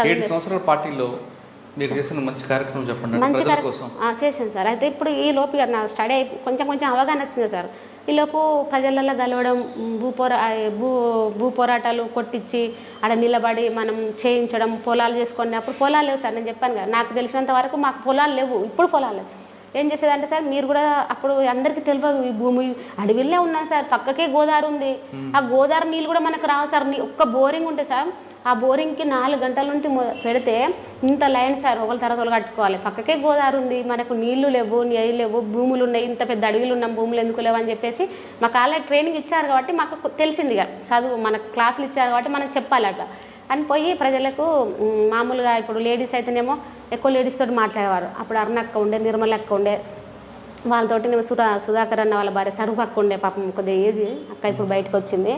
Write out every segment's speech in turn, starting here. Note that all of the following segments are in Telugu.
7 సంవత్సరాల పార్టీలో మీరు చేసిన మంచి కార్యక్రమం చెప్పండి. మంచి ప్రజల కోసం చేసాను సార్. అయితే ఇప్పుడు ఈ లోపు ఇక నా స్టడీ కొంచెం కొంచెం అవగాహన వచ్చింది సార్. ఈలోపు ప్రజలలో గెలవడం, భూ పోరాటాలు కొట్టించి ఆడ నిలబడి మనం చేయించడం, పొలాలు చేసుకొని. అప్పుడు పొలాలు లేవు సార్, నేను చెప్పాను కదా, నాకు తెలిసినంత వరకు మాకు పొలాలు లేవు. ఇప్పుడు పొలాలు లేవు. ఏం చేసేదంటే సార్, మీరు కూడా అప్పుడు అందరికీ తెలియదు, ఈ భూమి అడవిలో ఉన్నాం సార్, పక్కకే గోదావరి ఉంది. ఆ గోదావరి నీళ్ళు కూడా మనకు రావు సార్. ఒక్క బోరింగ్ ఉంటే సార్, ఆ బోరింగ్కి 4 గంటల నుండి పెడితే ఇంత లైన్ సార్, ఒకరి తర్వాత ఒకరు కట్టుకోవాలి. పక్కకే గోదావరి ఉంది, మనకు నీళ్లు లేవు, నీళ్ళు లేవు, భూములు ఉన్నాయి, ఇంత పెద్ద అడవిలు ఉన్నాం, భూములు ఎందుకు లేవు అని చెప్పేసి మాకు ఆల్రెడీ ట్రైనింగ్ ఇచ్చారు కాబట్టి మాకు తెలిసింది కదా, చదువు మనకు క్లాసులు ఇచ్చారు కాబట్టి మనం చెప్పాలి అట్లా అని పోయి ప్రజలకు. మామూలుగా ఇప్పుడు లేడీస్ అయితేనేమో ఎక్కువ లేడీస్ తోటి మాట్లాడేవారు. అప్పుడు అరుణక్క ఉండే, నిర్మల అక్క ఉండే, వాళ్ళతోటి నేను సుధాకర్ అన్న వాళ్ళ భార్య సరుపు అక్క ఉండే, పాపం కొద్దిగా ఏజ్ అక్క ఇప్పుడు బయటకు వచ్చింది.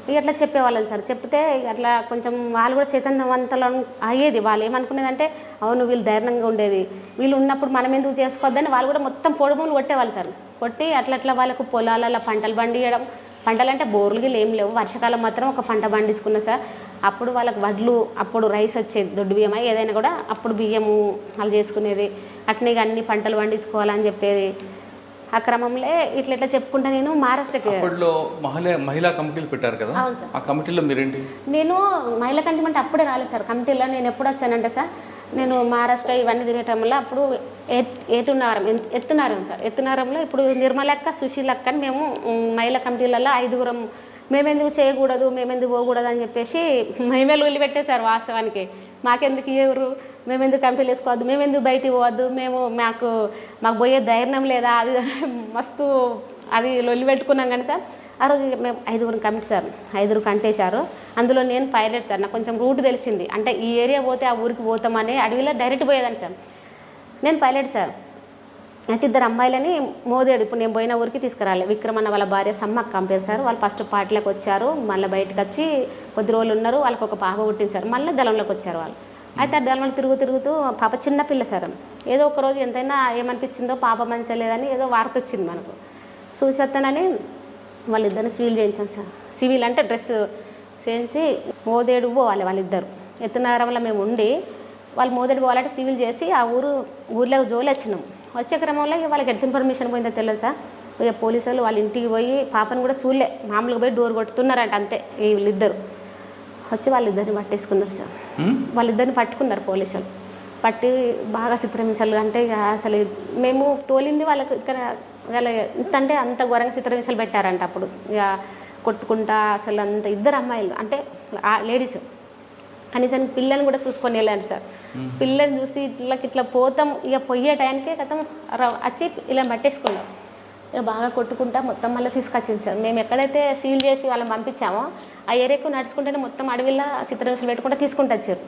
ఇక అట్లా చెప్పేవాళ్ళని సార్. చెప్తే అట్లా కొంచెం వాళ్ళు కూడా చైతన్యవంతులను అయ్యేది. వాళ్ళు ఏమనుకునేదంటే, అవును వీళ్ళు ధైర్యంగా ఉండేది, వీళ్ళు ఉన్నప్పుడు మనం ఎందుకు చేసుకోవద్దని వాళ్ళు కూడా మొత్తం పొడుములు కొట్టేవాళ్ళు సార్. కొట్టి అట్లా వాళ్ళకు పొలాలలో పంటలు పండియడం. పంటలు అంటే బోర్లుకి ఏం లేవు, వర్షాకాలం మాత్రం ఒక పంట పండించుకున్నా సార్. అప్పుడు వాళ్ళకి వడ్లు, అప్పుడు రైస్ వచ్చేది, దొడ్డు బియ్యం ఏదైనా కూడా అప్పుడు బియ్యము వాళ్ళు చేసుకునేది. అట్నే అన్ని పంటలు పండించుకోవాలని చెప్పేది. ఆ క్రమంలో ఇట్లా చెప్పుకుంటా నేను మహారాష్ట్రకి. అప్పట్లో మహిళా కమిటీలు పెట్టారు కదా, ఆ కమిటీలో మీరేంటి? నేను మహిళా కమిటీ అంటే అప్పుడే రాలేదు సార్. కమిటీలో నేను ఎప్పుడు వచ్చానంటే సార్, నేను మహారాష్ట్ర ఇవన్నీ తిరగటం వల్ల అప్పుడు ఎత్తునారం సార్. ఎత్తునారంలో ఇప్పుడు నిర్మలక్క, సుశీలక్క అని మేము మహిళా కమిటీలలో 5గురం. మేమెందుకు చేయకూడదు, మేమెందుకు పోకూడదు అని చెప్పేసి మేమే వదిలిపెట్టేశారు. వాస్తవానికి మాకెందుకు ఎవరు, మేమెందుకు కంపెనీలు వేసుకోవద్దు, మేమెందుకు బయటికి పోవద్దు, మాకు పోయే ధైర్యం లేదా, అది మస్తు అది లొల్లి పెట్టుకున్నాం. కానీ సార్ ఆ రోజు మేము 5గురం కమిటీ సార్, 5గురు కంటేశారు. అందులో నేను పైలట్ సార్. నాకు కొంచెం రూట్ తెలిసింది, అంటే ఈ ఏరియా పోతే ఆ ఊరికి పోతామని అడవిలో డైరెక్ట్ పోయేదాన్ని సార్. నేను పైలట్ సార్. అయితే 2 అమ్మాయిలని మోదేడు ఇప్పుడు నేను పోయిన ఊరికి తీసుకురాలి. విక్రమన్న వాళ్ళ భార్య సమ్మక్క కంపేరు సార్. వాళ్ళు ఫస్ట్ పార్టీలోకి వచ్చారు, మళ్ళీ బయటకు వచ్చి కొద్ది రోజులు ఉన్నారు. వాళ్ళకి ఒక పాప పుట్టింది సార్. మళ్ళీ దళంలోకి వచ్చారు వాళ్ళు. అయితే ఆ దళంలో తిరుగుతూ పాప చిన్నపిల్ల సార్. ఏదో ఒక రోజు ఎంతైనా ఏమనిపించిందో, పాప మంచిగా లేదని ఏదో వార్త వచ్చింది మనకు. చూసేస్తానని వాళ్ళిద్దరిని సివిల్ చేయించాను సార్. సివిల్ అంటే డ్రెస్ చేయించి మోదేడు పోవాలి వాళ్ళిద్దరు. ఎత్తునారంలో మేము ఉండి వాళ్ళు మోదేడు పోవాలంటే సివిల్ చేసి ఆ ఊర్లో జోలి వచ్చినాం. వచ్చే క్రమంలో వాళ్ళకి ఎట్లా ఇన్ఫర్మేషన్ పోయిందో తెలియదు సార్. ఇక పోలీసులు వాళ్ళ ఇంటికి పోయి పాపను కూడా చూడలే, మామూలుగా పోయి డోర్ కొట్టుతున్నారంట అంతే. వీళ్ళిద్దరు వచ్చి వాళ్ళిద్దరిని పట్టేసుకున్నారు సార్. వాళ్ళిద్దరిని పట్టుకున్నారు పోలీసులు. పట్టి బాగా చిత్రహింసలు, అంటే ఇక అసలు మేము తోలింది వాళ్ళకి ఇక్కడ ఇంత అంటే అంత ఘోరంగా చిత్రహింసలు పెట్టారంట. అప్పుడు ఇక కొట్టుకుంటా అసలు అంత 2 అమ్మాయిలు అంటే లేడీస్ కనీసం పిల్లని కూడా చూసుకొని వెళ్ళాను సార్. పిల్లని చూసి ఇట్లా పోతాం, ఇక పోయే టైంకే కథం వచ్చి ఇలా పట్టేసుకున్నాం. ఇక బాగా కొట్టుకుంటా మొత్తం మళ్ళీ తీసుకొచ్చింది సార్. మేము ఎక్కడైతే సీల్ చేసి వాళ్ళని పంపించామో ఆ ఏరియాకు నడుచుకుంటేనే మొత్తం అడవిలో చిత్రహింసలు పెట్టుకుంటూ తీసుకుంటూ వచ్చారు.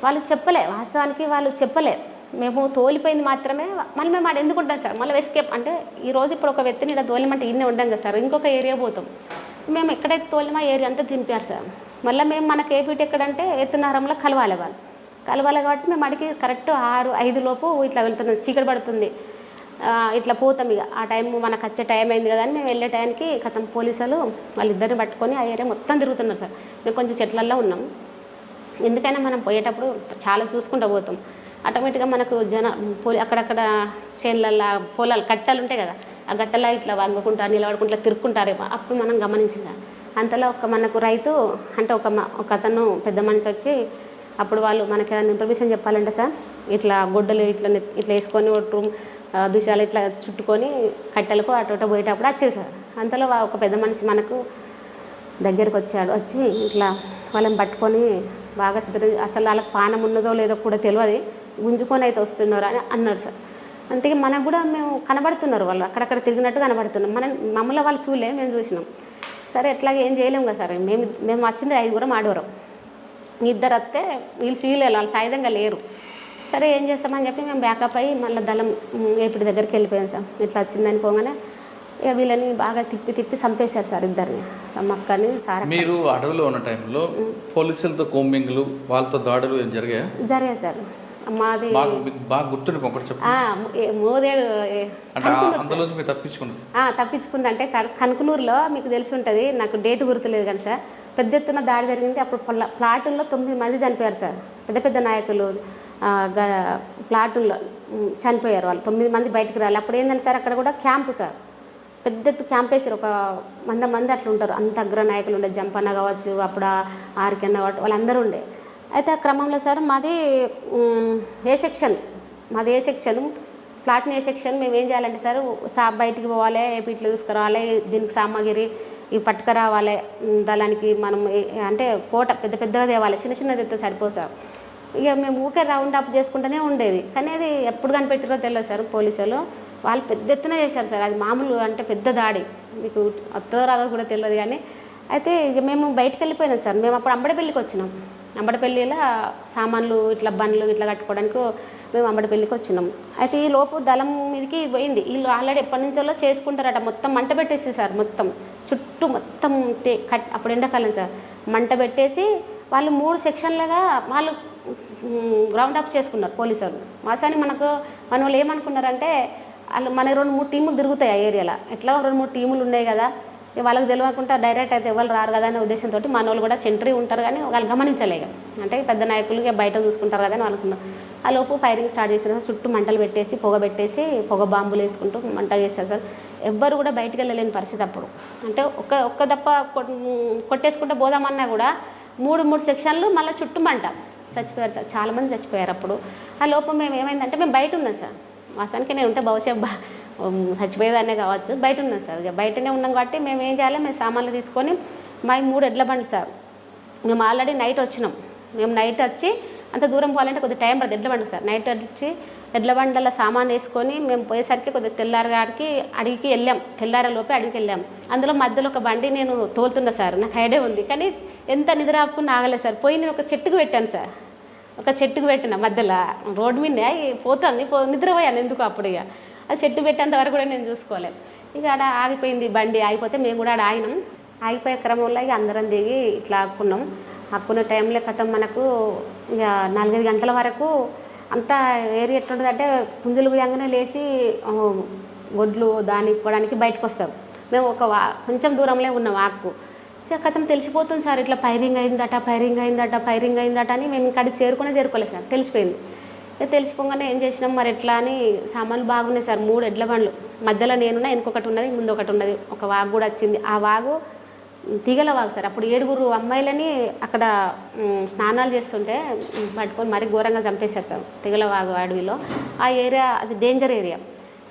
వాళ్ళు చెప్పలే, వాస్తవానికి వాళ్ళు చెప్పలే. మేము తోలిపోయింది మాత్రమే. మళ్ళీ మేము ఆడ ఎందుకుంటాం సార్, మళ్ళీ ఎస్కేప్ అంటే ఈరోజు ఇప్పుడు ఒక వ్యక్తిని ఇక్కడ తోలిమంటే ఇన్నే ఉండం కదా సార్, ఇంకొక ఏరియా పోతాం. మేము ఎక్కడైతే తోలిమో ఆ ఏరియా అంతా దింపారు సార్. మళ్ళీ మేము మనకి ఏపీటీ ఎక్కడంటే ఎత్తునారంలో కలవాలి కాబట్టి మేము అడిగి కరెక్ట్ 6-5 లోపు ఇట్లా వెళ్తున్నాం. చీకటి పడుతుంది, ఇట్లా పోతాం. ఇక ఆ టైం మనకు వచ్చే టైం అయింది కదా అని మేము వెళ్ళే టైంకి కథం పోలీసులు వాళ్ళిద్దరిని పట్టుకొని ఆ ఏరియా మొత్తం తిరుగుతున్నారు సార్. మేము కొంచెం చెట్లల్లో ఉన్నాం. ఎందుకైనా మనం పోయేటప్పుడు చాలా చూసుకుంటూ పోతాం. ఆటోమేటిక్గా మనకు అక్కడక్కడ చేనులల్లో పొలాలు గట్టలు ఉంటాయి కదా, ఆ గట్టలో ఇట్లా వంగుకుంటారు, నిలబడుకుంటా తిరుక్కుంటారేమో. అప్పుడు మనం గమనించాం. అంతలో మనకు రైతు అంటే ఒక అతను పెద్ద మనిషి వచ్చి, అప్పుడు వాళ్ళు మనకి ఏదైనా ఇన్ఫర్మేషన్ చెప్పాలంటే సార్, ఇట్లా గొడ్డలు ఇట్లా వేసుకొని దుశాలు ఇట్లా చుట్టుకొని కట్టెలకు అటు పోయేటప్పుడు వచ్చేది సార్. అంతలో ఒక పెద్ద మనిషి మనకు దగ్గరకు వచ్చాడు. వచ్చి ఇట్లా వాళ్ళని పట్టుకొని బాగా అసలు వాళ్ళకి పానం ఉన్నదో లేదో కూడా తెలియదు, గుంజుకొని అయితే వస్తున్నారు అని అన్నాడు సార్. అంతే మనకు కూడా మేము కనబడుతున్నారు, వాళ్ళు అక్కడక్కడ తిరిగినట్టు కనబడుతున్నాం. మమ్మల్ని వాళ్ళు చూడలే, మేము చూసినాం. సరే ఎట్లాగే ఏం చేయలేము కదా సార్. మేము వచ్చింది 5గురం, ఆడవరం. 2 వస్తే వీళ్ళు సివిల్ వాళ్ళు సాయుధంగా లేరు. సరే ఏం చేస్తామని చెప్పి మేము బ్యాకప్ అయ్యి మళ్ళీ దళం ఏపీ దగ్గరికి వెళ్ళిపోయాం సార్. ఇట్లా వచ్చిందని పోగానే ఇక వీళ్ళని బాగా తిప్పి చంపేశారు సార్, ఇద్దరిని, సమ్మక్కని సార్. మీరు అడవిలో ఉన్న టైంలో పోలీసులతో కోంబింగ్లు, వాళ్ళతో దాడులు ఏం జరిగాయి సార్. మాది బాగా గుర్తుండి ఒకటి చెప్పండి. మోదేడు తప్పించుకున్నా అంటే కనుకునూరులో మీకు తెలిసి ఉంటుంది, నాకు డేట్ గుర్తులేదు కానీ సార్, పెద్ద ఎత్తున దాడి జరిగింది. అప్పుడు ప్లాటూన్లో 9 మంది చనిపోయారు సార్. పెద్ద పెద్ద నాయకులు ప్లాటూన్లో చనిపోయారు వాళ్ళు. 9 మంది బయటికి రాలి. అప్పుడు ఏంటంటే సార్ అక్కడ కూడా క్యాంపు సార్, పెద్ద ఎత్తు క్యాంప్ వేసారు. ఒక 100 మంది అట్లా ఉంటారు. అంత అగ్ర నాయకులు ఉండే, జంపన్న కావచ్చు, అప్పుడు ఆర్కెన్న కావచ్చు, వాళ్ళందరూ ఉండే. అయితే ఆ క్రమంలో సార్ మాది ఏ సెక్షన్, మాది ఏ సెక్షన్, ప్లాట్ని ఏ సెక్షన్. మేము ఏం చేయాలంటే సార్ బయటికి పోవాలి, ఏపీట్లు తీసుకురావాలి, దీనికి సామాగ్రి ఇవి పట్టుకురావాలి, దళానికి మనం అంటే కోట పెద్ద పెద్దగా తేవాలి, చిన్న చిన్నది అయితే సరిపోదు సార్. ఇక మేము ఊకే రౌండ్ అప్ చేసుకుంటూనే ఉండేది. కానీ అది ఎప్పుడు కనిపెట్టారో తెలియదు సార్. పోలీసులు వాళ్ళు పెద్ద ఎత్తున చేశారు సార్. అది మామూలు అంటే పెద్ద దాడి, మీకు అత్తో రాదో కూడా తెలియదు. కానీ అయితే ఇక మేము బయటకు వెళ్ళిపోయినాం సార్. మేము అప్పుడు అంబడిపల్లికి వచ్చినాం. అంబడిపల్లిలో సామాన్లు ఇట్లా బండ్లు ఇట్లా కట్టుకోవడానికి మేము అంబడిపల్లికి వచ్చినాం. అయితే ఈ లోపు దళం మీదకి పోయింది. వీళ్ళు ఆల్రెడీ ఎప్పటి నుంచో చేసుకుంటారట. మొత్తం మంట పెట్టేసి సార్, మొత్తం చుట్టూ మొత్తం అప్పుడు ఎండాకాలం సార్, మంట పెట్టేసి వాళ్ళు 3 సెక్షన్లుగా వాళ్ళు గ్రౌండ్ అప్ చేసుకున్నారు పోలీసులు. వాసాని మన వాళ్ళు ఏమనుకున్నారంటే వాళ్ళు మన 2-3 టీములు తిరుగుతాయి ఆ ఏరియాలో, ఎట్లా 2-3 టీములు ఉన్నాయి కదా, వాళ్ళకి తెలియకుండా డైరెక్ట్ అయితే ఎవరు రారు కదా అనే ఉద్దేశంతో మన వాళ్ళు కూడా సెంట్రీ ఉంటారు. కానీ వాళ్ళు గమనించలేక, అంటే పెద్ద నాయకులు బయట చూసుకుంటారు కదా అని అనుకున్నారు. ఆ లోపు ఫైరింగ్ స్టార్ట్ చేసిన చుట్టూ మంటలు పెట్టేసి పొగ పెట్టేసి పొగ బాంబులు వేసుకుంటూ మంట చేస్తారు సార్. ఎవ్వరు కూడా బయటికి వెళ్ళలేని పరిస్థితి అప్పుడు. అంటే ఒక్క దప్ప కొట్టేసుకుంటే పోదామన్నా కూడా 3 సెక్షన్లు మళ్ళీ చుట్టూ మంట, చచ్చిపోయారు సార్. చాలామంది చచ్చిపోయారు అప్పుడు. ఆ లోపం మేము ఏమైందంటే మేము బయట ఉన్నాం సార్. వాసానికి నేను ఉంటే బహుశా చచ్చిపోయేదాన్నే కావచ్చు. బయట ఉన్నాం సార్. ఇక బయటనే ఉన్నాం కాబట్టి మేము ఏం చేయాలి, మేము సామాన్లు తీసుకొని మా 3 ఎడ్ల బండ్లు సార్. మేము ఆల్రెడీ నైట్ వచ్చినాం. మేము నైట్ వచ్చి అంత దూరం పోవాలంటే కొద్దిగా టైం పడుతుంది ఎడ్ల బండికి సార్. నైట్ వచ్చి ఎడ్ల బండ్ల సామాన్ వేసుకొని మేము పోయేసరికి కొద్దిగా తెల్లారగాడికి అడవికి వెళ్ళాం. తెల్లారలోపే అడవికి వెళ్ళాం. అందులో మధ్యలో ఒక బండి నేను తోలుతున్నా సార్. నాకు ఐడియా ఉంది కానీ ఎంత నిద్ర ఆపుకుని ఆగలేదు సార్. పోయి నేను ఒక చెట్టుకు పెట్టాను సార్. ఒక చెట్టుకు పెట్టిన మధ్యలో రోడ్డు మీద పోతుంది, నిద్రపోయాను ఎందుకు అప్పుడు. ఇక అది చెట్టు పెట్టేంత వరకు కూడా నేను చూసుకోలేదు. ఇక ఆడ ఆగిపోయింది బండి. ఆగిపోతే మేము కూడా ఆడ ఆగినాం. ఆగిపోయే క్రమంలో ఇక అందరం దిగి ఇట్లా ఆక్కున్నాం. ఆక్కున్న టైంలో కథం మనకు ఇక 4-5 గంటల వరకు అంతా ఏరియా ఎట్లుంటుందంటే పుంజులు పోయంగానే లేచి గొడ్లు దాన్ని ఇప్పడానికి బయటకు వస్తారు. మేము కొంచెం దూరంలో ఉన్నాం ఆకు. ఇక కథం తెలిసిపోతుంది సార్, ఇట్లా ఫైరింగ్ అయిందట అని మేము ఇక్కడికి చేరుకోలేదు సార్. తెలిసిపోయింది. ఇక తెలిసిపోగానే ఏం చేసినాం మరి ఎట్లా అని సామాన్లు బాగున్నాయి సార్. 3 ఎడ్ల బండ్లు, మధ్యలో నేనున్నా, ఇంకొకటి ఉన్నది, ముందు ఒకటి ఉన్నది. ఒక వాగు కూడా వచ్చింది. ఆ వాగు తీగల వాగు సార్. అప్పుడు 7 అమ్మాయిలని అక్కడ స్నానాలు చేస్తుంటే పట్టుకొని మరీ ఘోరంగా చంపేశారు సార్ తీగల వాగు అడవిలో. ఆ ఏరియా అది డేంజర్ ఏరియా.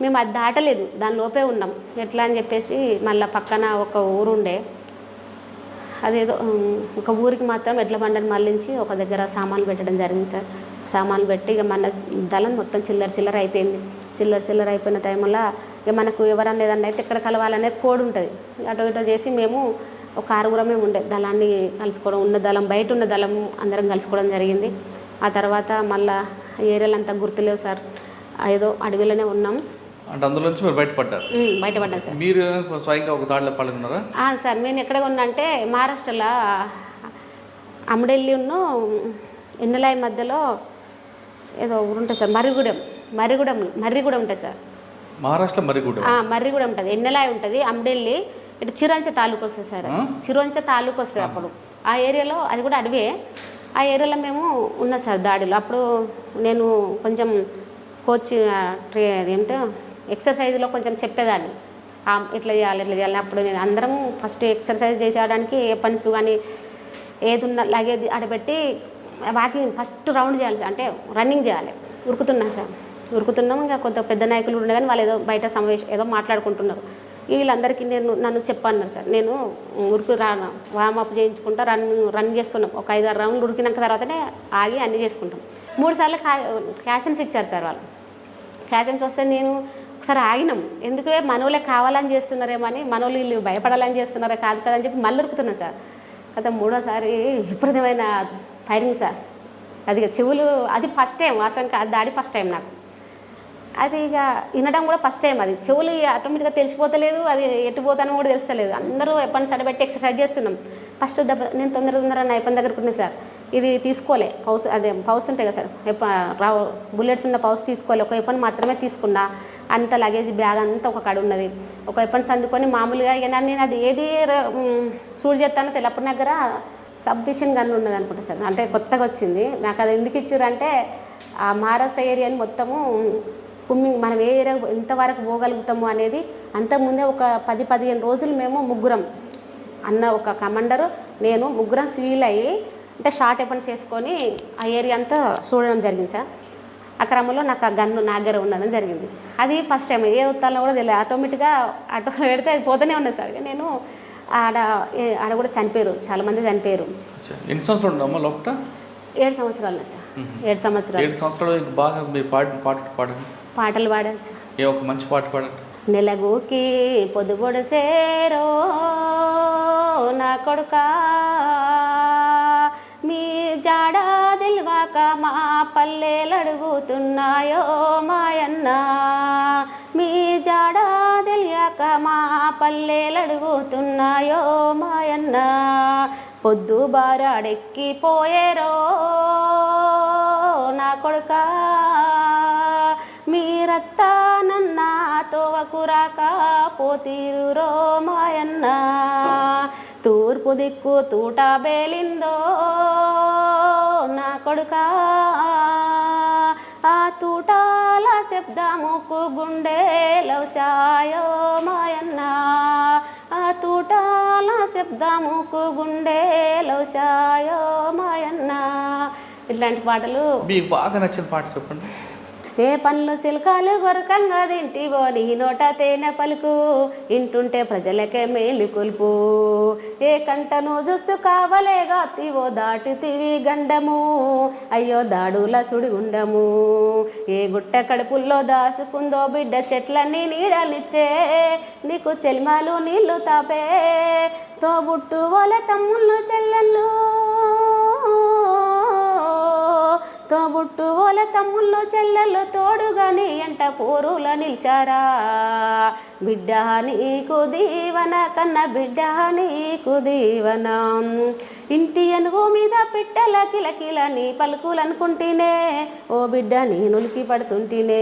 మేము అది దాటలేదు, దాని లోపే ఉన్నాం. ఎట్లా అని చెప్పేసి మళ్ళీ పక్కన ఒక ఊరు ఉండే, అదేదో ఒక ఊరికి మాత్రం ఎడ్ల బండని మళ్ళించి ఒక దగ్గర సామాన్లు పెట్టడం జరిగింది సార్. సామాన్లు పెట్టి ఇక మన దళం మొత్తం చిల్లర అయిపోయింది. చిల్లర అయిపోయిన టైంలో ఇక మనకు ఎవరన్నా ఏదన్నా అయితే ఎక్కడ కలవాలనేది కోడ్ ఉంటుంది. అటు ఇటు చేసి మేము ఒక 6 ఉండే దళాన్ని కలుసుకోవడం, ఉన్న దళం బయట ఉన్న దళం అందరం కలుసుకోవడం జరిగింది. ఆ తర్వాత మళ్ళీ ఏరియాలు అంతా గుర్తులేవు సార్. ఏదో అడవిలోనే ఉన్నాం. అంటే అందులోంచి మీరు బయటపడ్డాను సార్. మీరు స్వయంగా ఒక దాడిలో పాల్గొన్నారా? సార్ నేను ఎక్కడ ఉన్నా అంటే మహారాష్ట్రలో అమడెల్లి ఎన్నెలాయి మధ్యలో ఏదో ఉంటుంది సార్, మర్రిగూడెం ఉంటుంది సార్. మహారాష్ట్ర మర్రిగూడెం ఉంటుంది, ఎన్నెలాయి ఉంటుంది. అమడెల్లి ఇటు చిరంచ తాలూకు వస్తుంది సార్. చిరంచ తాలూకు వస్తుంది. అప్పుడు ఆ ఏరియాలో అది కూడా అడవే. ఆ ఏరియాలో మేము ఉన్నా సార్ దాడిలో. అప్పుడు నేను కొంచెం కోచ్ ఏంటో ఎక్సర్సైజ్లో కొంచెం చెప్పేదాన్ని, ఇట్లా చేయాలి. అప్పుడు నేను అందరం ఫస్ట్ ఎక్సర్సైజ్ చేసేయడానికి ఏ పనిసు కానీ ఏది ఉన్నా లగేజ్ ఆడబెట్టి వాకింగ్ ఫస్ట్ రౌండ్ చేయాలి సార్. అంటే రన్నింగ్ చేయాలి. ఉరుకుతున్నాం. ఇంకా కొంత పెద్ద నాయకులు ఉండే కానీ వాళ్ళు ఏదో బయట ఏదో మాట్లాడుకుంటున్నారు. వీళ్ళందరికీ నన్ను చెప్పన్నారు సార్. నేను వామప్ చేయించుకుంటా రన్ చేస్తున్నాం. ఒక 5-6 రౌండ్లు ఉరికినాక తర్వాతనే ఆగి అన్నీ చేసుకుంటాం. 3 సార్లు క్యాషన్స్ ఇచ్చారు సార్ వాళ్ళు. క్యాషన్స్ వస్తే నేను ఒకసారి ఆగినాం. ఎందుకంటే మనోళ్ళే కావాలని చేస్తున్నారేమో అని, మనోళ్ళు వీళ్ళు భయపడాలని చేస్తున్నారే కాదు కదా అని చెప్పి మళ్ళీ ఉరుకుతున్నాను సార్. కదా 3వసారి విపరీతమైన ఫైరింగ్ సార్. అది చెవులు, అది ఫస్ట్ టైం వాసనకి అది దాడి ఫస్ట్ టైం నాకు. అది ఇక వినడం కూడా ఫస్ట్ టైం. అది చెవులు ఆటోమేటిక్గా తెలిసిపోతలేదు, అది ఎటు పోతానో కూడా తెలుస్తలేదు. అందరూ ఎప్పటి సడబెట్టి ఎక్సర్సైజ్ చేస్తున్నాం. ఫస్ట్ దెబ్బ నేను తొందర అయిపోయిన దగ్గరకు ఉన్నాయి సార్. ఇది తీసుకోలే పౌస్, అదే పౌస్ ఉంటాయి కదా సార్, బుల్లెట్స్ ఉన్న పౌస్ తీసుకోలే, ఒక వెపన్ మాత్రమే తీసుకున్నా. అంత లగేజ్ బ్యాగ్ అంతా ఒక కాడ ఉన్నది. ఒక వెపన్స్ అందుకొని మామూలుగా ఇక నేను అది ఏది షూట్ చేస్తానో తెలియదు. అప్పుడు దగ్గర సబ్మిషన్ గన్ ఉన్నది అనుకుంటా సార్, అంటే కొత్తగా వచ్చింది. నాకు అది ఎందుకు ఇచ్చారంటే ఆ మహారాష్ట్ర ఏరియాని మొత్తము మనం ఏ ఏరియా ఎంతవరకు పోగలుగుతాము అనేది. అంతకుముందే ఒక 10-15 రోజులు మేము ముగ్గురం, అన్న ఒక కమాండరు నేను ముగ్గురం సివిల్ అయ్యి అంటే షార్ట్ వెపన్స్ చేసుకొని ఆ ఏరియా అంతా చూడడం జరిగింది సార్. ఆ క్రమంలో నాకు ఆ గన్ను నా దగ్గర ఉండడం జరిగింది. అది ఫస్ట్ టైం ఏ ఉత్తాలో కూడా తెలియదు. ఆటోమేటిక్గా ఆటో పెడితే అది పోతూనే ఉన్నది సార్. నేను ఆడ కూడా చనిపోయారు, చాలామంది చనిపోయారు. ఎన్ని సంవత్సరాలు ఉండమ్మా లోపల? 7 సంవత్సరాలు సార్. 7 సంవత్సరాలు. 7 సంవత్సరాలు బాగా మీరు పాడండి. పాటలు పాడాను సార్. ఏ ఒక మంచి పాట పాడండి. నెలగూకి పొద్దుగొడిసేరో నా కొడుకా, మీ జాడ దిల్వాక మా పల్లెలు అడుగుతున్నాయో మాయన్న, మీ జాడ తెలియక మా పల్లెలు అడుగుతున్నాయో మాయన్న, పొద్దు బారాడెక్కిపోయేరో నా కొడుకా, మీరత్తా నన్న తోవకురాక పోతీరురో మాయన్న, తూర్పు దిక్కు తూట బేలిందో నా కొడుకా, ఆ తూటాల శబ్దముకు గుండె లవసాయో మాయన్న, ఆ తూటాల శబ్దముకు గుండె లవసాయో మాయన్న. ఇట్లాంటి పాటలు. మీకు బాగా నచ్చిన పాట చెప్పండి. ఏ పండ్లు సిల్కాలు గొరకంగా తింటివో, నీ నోట తేనె పలుకు ఇంటుంటే ప్రజలకే మేలు కొలుపు, ఏ కంటను చూస్తూ కావలేగా తివో దాటితివి గండము, అయ్యో దాడుల సుడిగుండము, ఏ గుట్ట కడుపుల్లో దాసుకుందో బిడ్డ చెట్లన్నీ నీడలిచ్చే, నీకు చెల్మాలు నీళ్లు తాపే, తోబుట్టు వాళ్ళ తమ్ముళ్ళు చెల్లెళ్ళు, తోబుట్టు వాళ్ళ తమ్ముళ్ళు చెల్లెళ్ళు తోడుగాని ఎంట పోరుల నిలిచారా, బిడ్డ నీకు దీవన కన్న బిడ్డ నీకు దీవన, ఇంటి ఎనుగు మీద పిట్టల కిలకిల నీ పలుకులనుకుంటేనే, ఓ బిడ్డ నేనులికి పడుతుంటేనే,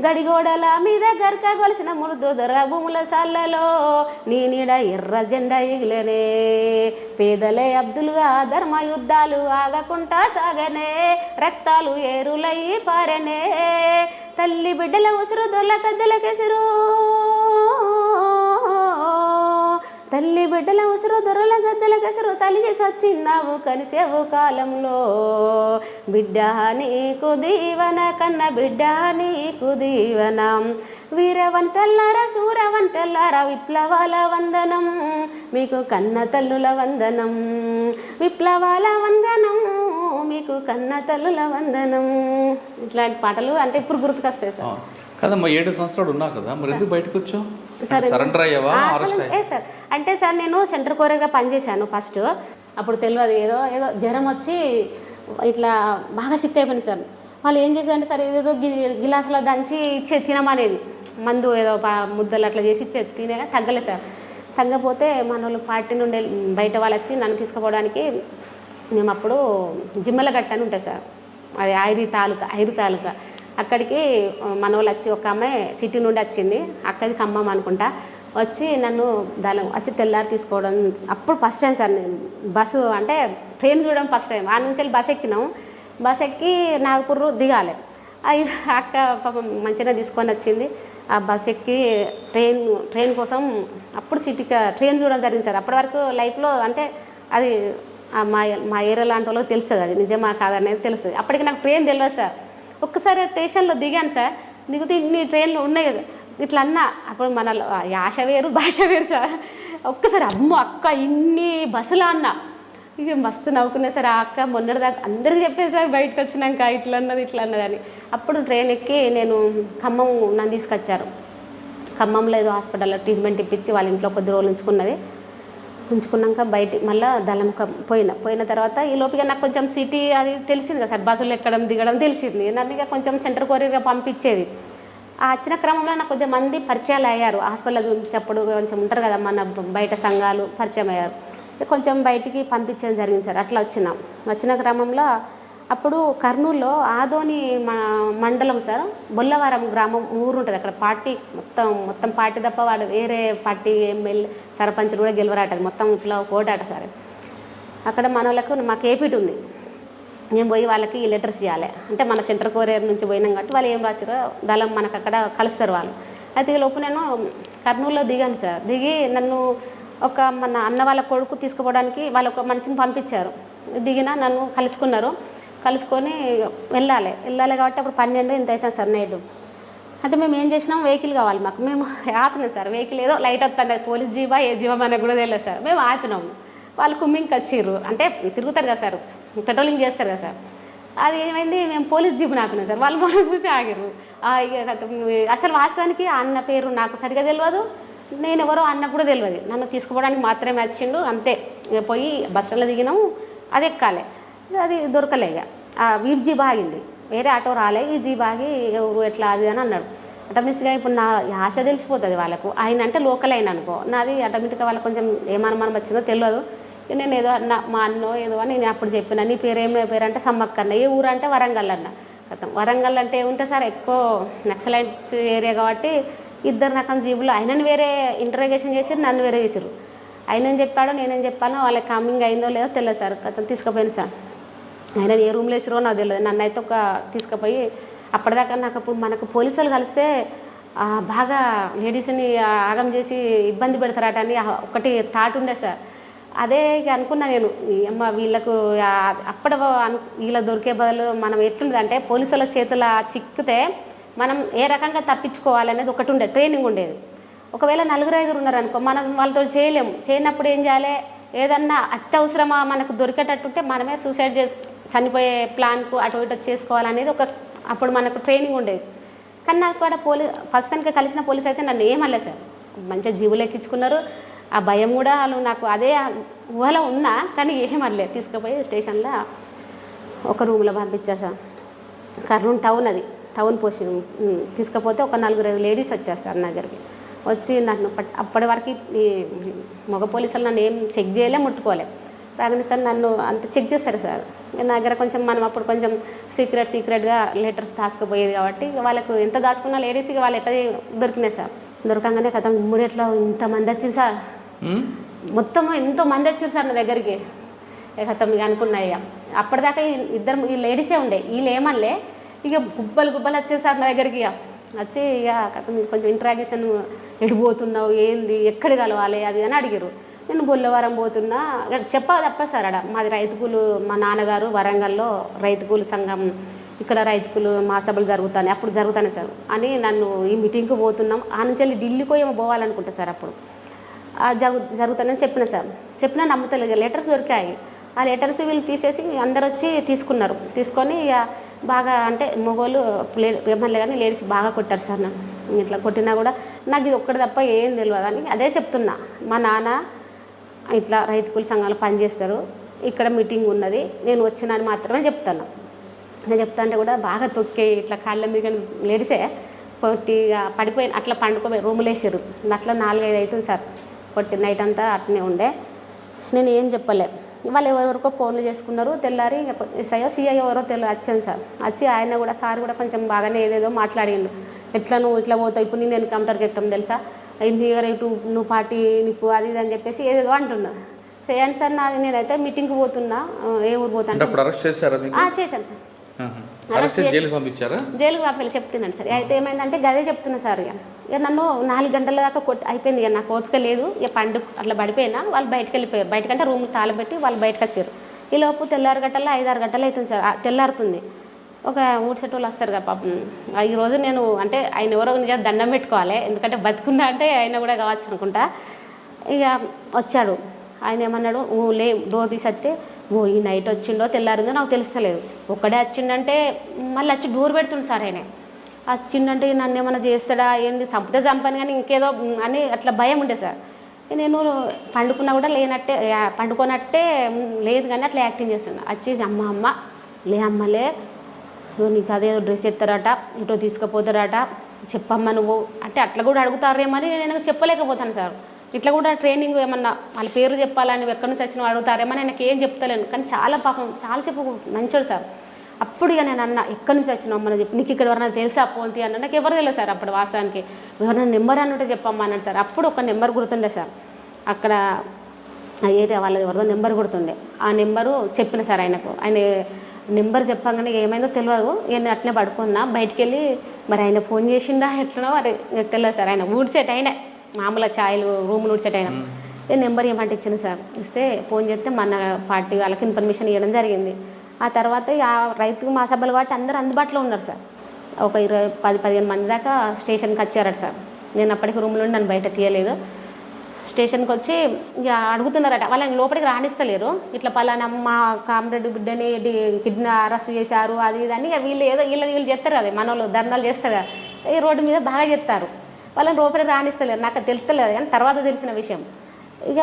గడిగోడల మీద గరక గొలిసిన మురుదు దొర భూముల సాళ్లలో నీ నీడ ఎర్ర జెండా ఎగిలనే, పేదలే అబ్దులుగా ధర్మ యుద్ధాలు ఆగకుండా సాగనే, రక్తాలు ఏరులయ్యి పారనే, తల్లి బిడ్డల ఉసురు దొల్ల గద్దెలకెసురు, తల్లి బిడ్డల ఉసురు దొరల గద్దెలకెసురు, తల్లి సచ్చిన్నావు కలిసేవు కాలంలో, బిడ్డ నీకు దీవన కన్న బిడ్డ నీకు దీవన, వీరవంతల్లారా సూరవంతల్లారా విప్లవాల వందనం, మీకు కన్న తల్లుల వందనం, విప్లవాల వందనం మీకు కన్న తల్లుల వందనం. ఇట్లాంటి పాటలు అంటే ఇప్పుడు గుర్తుకొస్తాయి సార్. కదమ్మా 7 సంవత్సరాలు ఉన్నా కదా, మరి ఎందుకు బయటకు వచ్చావు? సరెండర్ అయ్యావా? సార్ అంటే సార్ నేను సెంటర్ కోరియర్గా పనిచేశాను ఫస్ట్. అప్పుడు తెలియదు, ఏదో జ్వరం వచ్చి ఇట్లా బాగా సిక్ అయిపోయింది సార్. వాళ్ళు ఏం చేశారంటే సార్ ఏదో గిలాసులో దంచి ఇచ్చే తినమనేది, మందు ఏదో ముద్దలు అట్లా చేసి ఇచ్చే తినే తగ్గలేదు సార్. తగ్గపోతే మన వాళ్ళు పార్టీ నుండి బయట వాళ్ళు వచ్చి నన్ను తీసుకుపోవడానికి, మేము అప్పుడు జిమ్మలగట్ట అని ఉంటుంది సార్, అది ఐరు తాలూకా, అక్కడికి మన వాళ్ళు వచ్చి ఒక అమ్మాయి సిటీ నుండి వచ్చింది, అక్కది ఖమ్మం అనుకుంటా, వచ్చి నన్ను వచ్చి తెల్లారి తీసుకోవడం. అప్పుడు ఫస్ట్ టైం సార్ నేను బస్సు అంటే ట్రైన్ చూడడం ఫస్ట్ టైం. ఆ నుంచి వెళ్ళి బస్ ఎక్కినాం, బస్ ఎక్కి నాగపూర్ దిగాలి. అక్క పాపం మంచిగా తీసుకొని వచ్చింది. ఆ బస్ ఎక్కి ట్రైన్ కోసం అప్పుడు సిటీకి ట్రైన్ చూడడం జరిగింది సార్. అప్పటి వరకు లైఫ్లో అంటే అది మా ఏరియా లాంటి వాళ్ళకి తెలుస్తుంది, అది నిజమా కాదనేది తెలుస్తుంది. అప్పటికి నాకు ట్రైన్ తెలియదు సార్. ఒక్కసారి స్టేషన్లో దిగాను సార్, దిగితే ఇన్ని ట్రైన్లు ఉన్నాయి కదా ఇట్లా అన్నా. అప్పుడు మన యాస వేరు భాష వేరు సార్. ఒక్కసారి అమ్మ అక్క ఇన్ని బస్సులా అన్నా, ఇక మస్తు నవ్వుకునే సార్. ఆ అక్క మొన్నటిదాకా అందరికీ చెప్పేది సార్ బయటకు వచ్చినాక ఇట్లా అన్నది అని. అప్పుడు ట్రైన్ ఎక్కి నేను ఖమ్మం నన్ను తీసుకొచ్చారు. ఖమ్మంలో ఏదో హాస్పిటల్లో ట్రీట్మెంట్ ఇప్పించి వాళ్ళ ఇంట్లో కొద్ది రోజులు ఉంచుకున్నాక బయట మళ్ళీ దళంక పోయిన తర్వాత ఈ లోపుగా నాకు కొంచెం సిటీ అది తెలిసింది కదా సార్, బస్సులు ఎక్కడం దిగడం తెలిసింది. నన్ను ఇక కొంచెం సెంటర్ కొరియర్గా పంపించేది. ఆ వచ్చిన క్రమంలో నాకు కొద్దిగా మంది పరిచయాలు అయ్యారు. హాస్పిటల్లో చూపించేటప్పుడు కొంచెం ఉంటారు కదా మన బయట సంఘాలు పరిచయం అయ్యారు. కొంచెం బయటికి పంపించడం జరిగింది సార్. అట్లా వచ్చిన క్రమంలో అప్పుడు కర్నూలులో ఆదోని మండలం సార్, బొల్లవరం గ్రామం ఊరు ఉంటుంది. అక్కడ పార్టీ మొత్తం పార్టీ తప్ప వాడు వేరే పార్టీ ఎమ్మెల్యే సర్పంచ్లు కూడా గెలవరాటది, మొత్తం ఇట్లా కోటాట సార్. అక్కడ మన వాళ్ళకు మాకు ఏపీటీ ఉంది. నేను పోయి వాళ్ళకి లెటర్స్ ఇవ్వాలి. అంటే మన సెంటర్ కొరియర్ నుంచి పోయినాం కాబట్టి వాళ్ళు ఏం రాసారో దళం మనకు అక్కడ కలుస్తారు వాళ్ళు. అయితే ఈ లోపు నేను కర్నూలులో దిగాను సార్. దిగి నన్ను మన అన్న వాళ్ళ కొడుకు తీసుకుపోవడానికి వాళ్ళు ఒక మనిషిని పంపించారు. దిగిన నన్ను కలుసుకొని వెళ్ళాలి కాబట్టి అప్పుడు 12 ఇంత అవుతుంది సార్ నైట్. అయితే మేము ఏం చేసినాం, వెహికల్ కావాలి మాకు. మేము ఆపినాం సార్. వెహికల్ ఏదో లైట్ వస్తుంది, పోలీస్ జీవా ఏ జీవా మనకు కూడా తెలియదు సార్. మేము ఆపినాం. వాళ్ళు కుమ్మింగ్కి వచ్చిర్రు, అంటే తిరుగుతారు కదా సార్, పెట్రోలింగ్ చేస్తారు కదా సార్. అది ఏమైంది, మేము పోలీస్ జీబుని ఆపినాం సార్. వాళ్ళు మనం చూసి ఆగిర్రు. అసలు వాస్తవానికి అన్న పేరు నాకు సరిగా తెలియదు, నేను ఎవరో అన్న కూడా తెలియదు. నన్ను తీసుకుపోవడానికి మాత్రమే వచ్చిండు అంతే. పోయి బస్ స్టాండ్లో దిగినాము, అది ఎక్కాలి, అది దొరకలే. ఇక వీడి జీబ్ ఆగింది, వేరే ఆటో రాలే, ఈ జీబ్ ఆగి ఎవరు ఎట్లా అది అని అన్నాడు. ఆటోమేటిక్గా ఇప్పుడు నా ఆశ తెలిసిపోతుంది వాళ్ళకు. ఆయన అంటే లోకల్ అయిన అనుకో, నాది ఆటోమేటిక్గా వాళ్ళకి కొంచెం ఏమనుమానం వచ్చిందో తెలియదు. నేను ఏదో అన్న మా అన్నో ఏదో అని నేను అప్పుడు చెప్పిన. నీ పేరు ఏమే పేరు అంటే సమ్మక్క అన్న. ఏ ఊరు అంటే వరంగల్ అన్న. వరంగల్ అంటే ఏముంటే సార్, ఎక్కువ నక్సలైట్స్ ఏరియా కాబట్టి 2 రకం జీబులు. ఆయనను వేరే ఇంటర్రోగేషన్ చేసి నన్ను వేరే చేసారు. ఆయన ఏం చెప్పాడో నేనేం చెప్పానో వాళ్ళకి కమింగ్ అయిందో లేదో తెలియదు సార్. తీసుకుపోయాను సార్. ఆయన ఏ రూమ్లో వేసారో నాకు తెలియదు. నన్ను అయితే తీసుకుపోయి అప్పటిదాకా నాకు అప్పుడు మనకు పోలీసులు కలిస్తే బాగా లేడీస్ని ఆగం చేసి ఇబ్బంది పెడతారట అని ఒకటి థాట్ ఉండే సార్. అదే అనుకున్నా నేను, అమ్మ వీళ్ళకు వీళ్ళ దొరికే బదులు మనం ఎట్లుండదంటే పోలీసుల చేతుల చిక్కితే మనం ఏ రకంగా తప్పించుకోవాలనేది ఒకటి ఉండే ట్రైనింగ్ ఉండేది. ఒకవేళ 4-5 ఉన్నారనుకో, మనం వాళ్ళతో చేయలేము. చేయనప్పుడు ఏం చేయాలి, ఏదన్నా అత్యవసరమా మనకు దొరికేటట్టుంటే మనమే సూసైడ్ చనిపోయే ప్లాన్కు అటు ఇటు చేసుకోవాలనేది అప్పుడు మనకు ట్రైనింగ్ ఉండేది. కానీ నాకు కూడా ఫస్ట్ టైంకి కలిసిన పోలీస్ అయితే నన్ను ఏమనలేదు సార్. మంచిగా జీవులు ఎక్కించుకున్నారు. ఆ భయం కూడా వాళ్ళు నాకు అదే ఊహలో ఉన్నా, కానీ ఏమనలేదు. తీసుకుపోయి స్టేషన్లో ఒక రూమ్లో పంపించారు సార్. కర్నూలు టౌన్, అది టౌన్ పోషన్ తీసుకుపోతే ఒక 4-5 లేడీస్ వచ్చారు సార్ నా దగ్గరికి. వచ్చి నన్ను అప్పటి వరకు ఈ మగ పోలీసులు నన్ను ఏం చెక్ చేయలే, ముట్టుకోలే. రాగానే సార్ నన్ను అంత చెక్ చేస్తారు సార్. నా దగ్గర కొంచెం మనం అప్పుడు కొంచెం సీక్రెట్గా లెటర్స్ దాచుకుపోయేది కాబట్టి వాళ్ళకు ఎంత దాచుకున్నా లేడీస్కి వాళ్ళు ఎట్లా దొరికినాయి సార్. దొరకంగానే కథ ఇమ్మీడియట్లో ఇంతమంది వచ్చింది సార్. మొత్తం ఎంతో మంది వచ్చారు సార్ నా దగ్గరికి. కథ ఇక అనుకున్నాయి. ఇక అప్పటిదాకా ఈ లేడీసే ఉండే, వీళ్ళు ఏమనలే. ఇక గుబ్బలు వచ్చారు సార్ నా దగ్గరికి. ఇక వచ్చి ఇక కథ కొంచెం ఇంట్రాగేషన్, ఎడిపోతున్నావు, ఏంది, ఎక్కడ కలవాలి అది అని అడిగారు. నేను బొల్లవరం పోతున్నా తప్ప సార్. మాది రైతుకులు, మా నాన్నగారు వరంగల్లో రైతుకులు సంఘం, ఇక్కడ రైతుకులు మహాసభలు జరుగుతాయి, అప్పుడు జరుగుతాయి సార్ అని నన్ను ఈ మీటింగ్కి పోతున్నాం. ఆ నుంచి వెళ్ళి ఢిల్లీకో ఏమో పోవాలనుకుంటా సార్. అప్పుడు జరుగుతానని చెప్పిన సార్. చెప్పినా నమ్ముతలేదు. లెటర్స్ దొరికాయి. ఆ లెటర్స్ వీళ్ళు తీసేసి అందరు వచ్చి తీసుకున్నారు. తీసుకొని ఇక బాగా అంటే మగవాళ్ళు ఏమన్నా కానీ లేడీస్ బాగా కొట్టారు సార్. నన్ను ఇట్లా కొట్టినా కూడా నాకు ఇది ఒక్కటి తప్ప ఏం తెలియదు అని అదే చెప్తున్నా. మా నాన్న ఇట్లా రైతుకుల సంఘాలు పనిచేస్తారు, ఇక్కడ మీటింగ్ ఉన్నది, నేను వచ్చినాను మాత్రమే చెప్తాను. నేను చెప్తా అంటే కూడా బాగా తొక్కి ఇట్లా కాళ్ళ మీద లేడీసే కొట్టిగా పడిపోయి అట్లా పండుకోపోయి రూములు వేసారు. అట్లా 4-5 అవుతుంది సార్. కొట్టి నైట్ అంతా అట్నే ఉండే. నేను ఏం చెప్పలే. వాళ్ళు ఎవరెవరికో ఫోన్లు చేసుకున్నారు. తెల్లారి సిఐ ఎవరో వచ్చాను సార్. వచ్చి ఆయన కూడా సార్ కూడా కొంచెం బాగానే ఏదేదో మాట్లాడిండు. ఎట్లా నువ్వు ఇట్లా పోతావు, ఇప్పుడు నేను ఎన్కౌంటర్ చేస్తాం తెలుసా, రేటు నువ్వు పార్టీ నిప్పు అది ఇది అని చెప్పేసి ఏదేదో అంటున్నా. చేయండి సార్, నాది నేనైతే మీటింగ్కి పోతున్నా. ఏ ఊరు పోతాను చేశాను సార్. జైలుకి పంపించాలి చెప్తున్నాను సార్. అయితే ఏమైందంటే గదే చెప్తున్నా సార్. ఇక నన్ను 4 గంటల దాకా అయిపోయింది. ఇక నాకు ఓపిక లేదు. ఇక అట్లా పడిపోయినా వాళ్ళు బయటకు వెళ్ళిపోయారు. బయటకంటే రూమ్ తాళబెట్టి వాళ్ళు బయటకు వచ్చారు. ఈలోపు తెల్లారి గంటల్లో 5-6 గంటలు అవుతుంది సార్. తెల్లారుతుంది. ఒక ఊడ్సెట్ వాళ్ళు వస్తారు కదా పాపం. ఈరోజు నేను అంటే ఆయన ఎవరో నిజంగా దండం పెట్టుకోవాలి, ఎందుకంటే బతుకున్నా అంటే ఆయన కూడా కావచ్చు అనుకుంటా. ఇక వచ్చాడు. ఆయన ఏమన్నాడు, డోర్ తీసేస్తే ఈ నైట్ వచ్చిండో తెల్లారిందో నాకు తెలుస్తలేదు. ఒక్కడే వచ్చిండంటే మళ్ళీ వచ్చి డోర్ పెడుతుంది సార్. ఆయన వచ్చిండంటే నన్ను ఏమన్నా చేస్తాడా ఏంది, చంపితే చంపాను కానీ ఇంకేదో అని అట్లా భయం ఉండే సార్. నేను పండుకున్నా కూడా పండుకోనట్టే లేదు కానీ అట్లా యాక్టింగ్ చేస్తాను. వచ్చేసి అమ్మ అమ్మలే నీకు అదేదో డ్రెస్ ఎత్తారట, ఇటో తీసుకుపోతారట, చెప్పమ్మా నువ్వు అంటే అట్లా కూడా అడుగుతారేమని నేను చెప్పలేకపోతాను సార్. ఇట్లా కూడా ట్రైనింగ్ ఏమన్నా వాళ్ళ పేరు చెప్పాలని ఎక్కడి నుంచి వచ్చినా అడుగుతారేమని ఆయనకి ఏం చెప్తలేను, కానీ చాలా పాపం చాలాసేపు మంచోడు సార్. అప్పుడు ఇక నేను అన్న ఎక్కడి నుంచి వచ్చినావు మనం చెప్పి, నీకు ఇక్కడ ఎవరైనా తెలుసా పోంతి అన్న. నాకు ఎవరు తెలియదు సార్ అప్పుడు వాస్తవానికి. ఎవరైనా నెంబర్ అన్నట్టు చెప్పమ్మా అన్నాడు సార్. అప్పుడు ఒక నెంబర్ గుర్తుండే సార్, అక్కడ ఆ ఏరియా వాళ్ళది ఎవరిదో నెంబర్ గుర్తుండే. ఆ నెంబరు చెప్పిన సార్ ఆయనకు. ఆయన నెంబర్ చెప్పగానే ఏమైందో తెలియదు, నేను అట్లనే పడుకున్నా. బయటికి వెళ్ళి మరి ఆయన ఫోన్ చేసిండా ఎట్లనో అది తెలియదు సార్. ఆయన ఊడ్సేట్ అయినా మామూలు ఛాయలు రూములు ఊడ్సేట్ అయినా నెంబర్ ఏమంటే ఇచ్చింది సార్. ఇస్తే ఫోన్ చేస్తే మన పార్టీ వాళ్ళకి ఇన్ఫర్మేషన్ ఇవ్వడం జరిగింది. ఆ తర్వాత ఆ రైతు మా సభ్యులు కాబట్టి అందరూ అందుబాటులో ఉన్నారు సార్. ఒక 10-15 మంది దాకా స్టేషన్కి వచ్చారట సార్. నేను అప్పటికి రూమ్లో నన్ను బయట తీయలేదు. స్టేషన్కి వచ్చి ఇక అడుగుతున్నారట, వాళ్ళని లోపలికి రాణిస్తలేరు. ఇట్లా పలానా మా కామ్రేడ్ బిడ్డని కిడ్నీ అరెస్ట్ చేశారు అది ఇది అని. ఇక వీళ్ళు చేస్తారు కదా, మన వాళ్ళు ధర్నాలు చేస్తారు కదా, ఈ రోడ్డు మీద బాగా చేస్తారు. వాళ్ళని లోపలికి రాణిస్తలేరు. నాకు తెలుస్తలేదు కానీ తర్వాత తెలిసిన విషయం. ఇక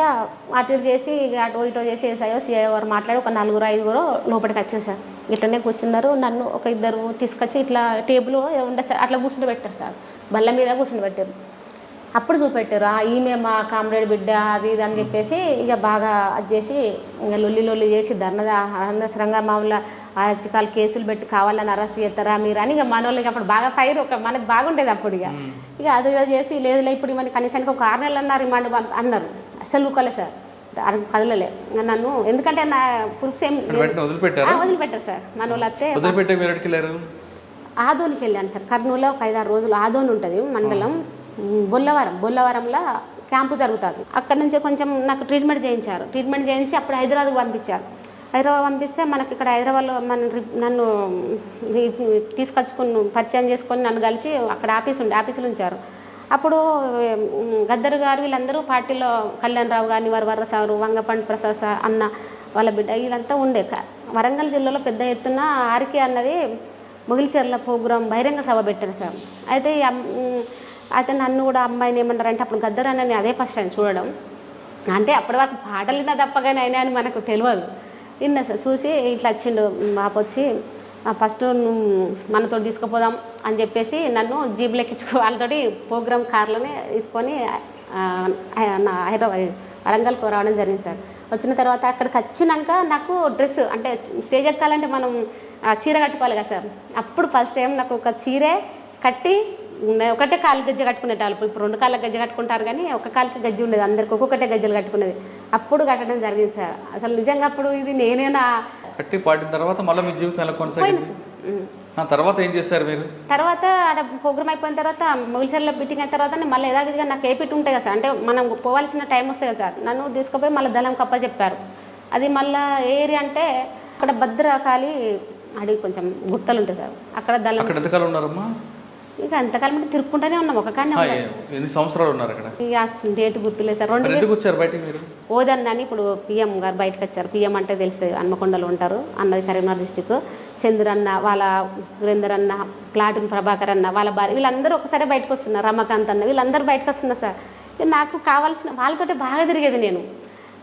అటు ఇటు చేసి ఇక అటు ఇటు చేసి సిఐఓ వారు మాట్లాడి ఒక 4-5 లోపలికి వచ్చేసారు. ఇట్లనే కూర్చున్నారు. నన్ను ఒక 2 తీసుకొచ్చి ఇట్లా టేబుల్ ఉండే సార్ అట్లా కూర్చుని పెట్టారు సార్, బల్ల మీద కూర్చుని పెట్టారు. అప్పుడు చూపెట్టారు ఈమె మా కామ్రేడ్ బిడ్డ అది ఇది అని చెప్పేసి ఇక బాగా అది చేసి ఇంకా లొల్లి చేసి అనవసరంగా మామూలు అరచికాలు కేసులు పెట్టి కావాలని అరెస్ట్ చేస్తారా మీరు అని ఇక మన వాళ్ళకి అప్పుడు బాగా ఫైర్ మనకు బాగుండేది అప్పుడు. ఇక అది చేసి లేదులే ఇప్పుడు ఇవన్నీ కనీసానికి ఒక 6 నెలలు అన్నారు రిమాండ్ అన్నారు. అస్సలు ఊకోలే సార్, కదలలే నన్ను. ఎందుకంటే నా ప్రూఫ్స్ ఏం వదిలిపెట్టారు సార్ మన వాళ్ళు. అత్తే ఆదోనికి వెళ్ళాను సార్. కర్నూలులో ఒక 5-6 రోజులు ఆదోని ఉంటుంది మండలం, బొల్లవరంలో క్యాంపు జరుగుతుంది. అక్కడ నుంచి కొంచెం నాకు ట్రీట్మెంట్ చేయించి అప్పుడు హైదరాబాద్కి పంపించారు. హైదరాబాద్ పంపిస్తే మనకి ఇక్కడ హైదరాబాద్లో నన్ను తీసుకొచ్చుకుని పరిచయం చేసుకొని నన్ను కలిసి అక్కడ ఆఫీసులు ఉంచారు. అప్పుడు గద్దర్ గారు వీళ్ళందరూ పార్టీలో కళ్యాణ్ రావు గారిని వరవర్ర సారు, వంగపండి ప్రసాద్ సార్ అన్న వాళ్ళ బిడ్డ వీళ్ళంతా ఉండే. వరంగల్ జిల్లాలో పెద్ద ఎత్తున ఆర్కే అన్నది మొగిలిచెర్ల ప్రోగ్రాం బహిరంగ సభ పెట్టారు సార్. అయితే నన్ను కూడా అమ్మాయిని ఏమన్నారంటే అప్పుడు గద్దర్ అన్నని అదే ఫస్ట్ టైం చూడడం. అంటే అప్పటి వరకు పాటలు విన్నా తప్పగానే అయినా అని మనకు తెలియదు. విన్నా సార్. చూసి ఇట్లా వచ్చిండు మాకు వచ్చి ఫస్ట్ మనతో తీసుకుపోదాం అని చెప్పేసి నన్ను జీబులు వాళ్ళతోటి ప్రోగ్రామ్ కార్లోనే తీసుకొని హైదరాబాద్ వరంగల్కి రావడం జరిగింది సార్. వచ్చిన తర్వాత అక్కడికి వచ్చినాక నాకు డ్రెస్ అంటే స్టేజ్ ఎక్కాలంటే మనం చీర కట్టుకోవాలి కదా సార్. అప్పుడు ఫస్ట్ టైం నాకు ఒక చీరే కట్టి ఒకటే కాలు గజ్జ కట్టుకునేటాళ్ళు. ఇప్పుడు 2 కాళ్ళ గజ్జ కట్టుకుంటారు కానీ ఒక కాలుకి గజ్జి ఉండేది, అందరికి ఒక్కొక్కటే గజ్జలు కట్టుకునేది. అప్పుడు కట్టడం జరిగింది సార్. అసలు నిజంగా అప్పుడు ఇది నేనేనా కట్టి పాటిన తర్వాత మళ్ళీ మీ జీవితం ఎలా కొనసాగింది? తర్వాత ఏం చేస్తారు మీరు? తర్వాత అక్కడ ప్రోగ్రామ్ అయిపోయిన తర్వాత మొగిలిచెర్ల మీటింగ్ అయిన తర్వాత మళ్ళీ యథావిధిగా నాకు ఏపీటీ ఉంటాయి కదా సార్. అంటే మనం పోవాల్సిన టైం వస్తుంది కదా సార్. నన్ను తీసుకుపోయి మళ్ళీ దళం కప్ప చెప్పారు. అది మళ్ళీ ఏ ఏరియా అంటే అక్కడ భద్రకాళి అడిగి కొంచెం గుట్టలు ఉంటాయి సార్. అక్కడ దళం. అక్కడ ఎంతకాలం ఉన్నారమ్మా? ఇక అంతకాలం అంటే తిరుక్కుంటూనే ఉన్నాం. ఒక కానీ ఎన్ని సంవత్సరాలు ఉన్నారు అక్కడ? ఇక డేట్ గుర్తులేదు సార్. ఓదన్నని ఇప్పుడు పిఎం గారు బయటకు వచ్చారు. పిఎం అంటే తెలుస్తుంది, హన్మకొండలో ఉంటారు. అన్నది కరీంనగర్ డిస్టిక్. చంద్రన్న వాళ్ళ సురేందర్ అన్న, ప్లాటూన్ ప్రభాకర్ అన్న వాళ్ళ భార్య వీళ్ళందరూ ఒకసారి బయటకు వస్తున్నారు. రమాకాంత్ అన్న వీళ్ళందరూ బయటకు వస్తున్నారు సార్. నాకు కావాల్సిన వాళ్ళతోటే బాగా తిరిగేది నేను.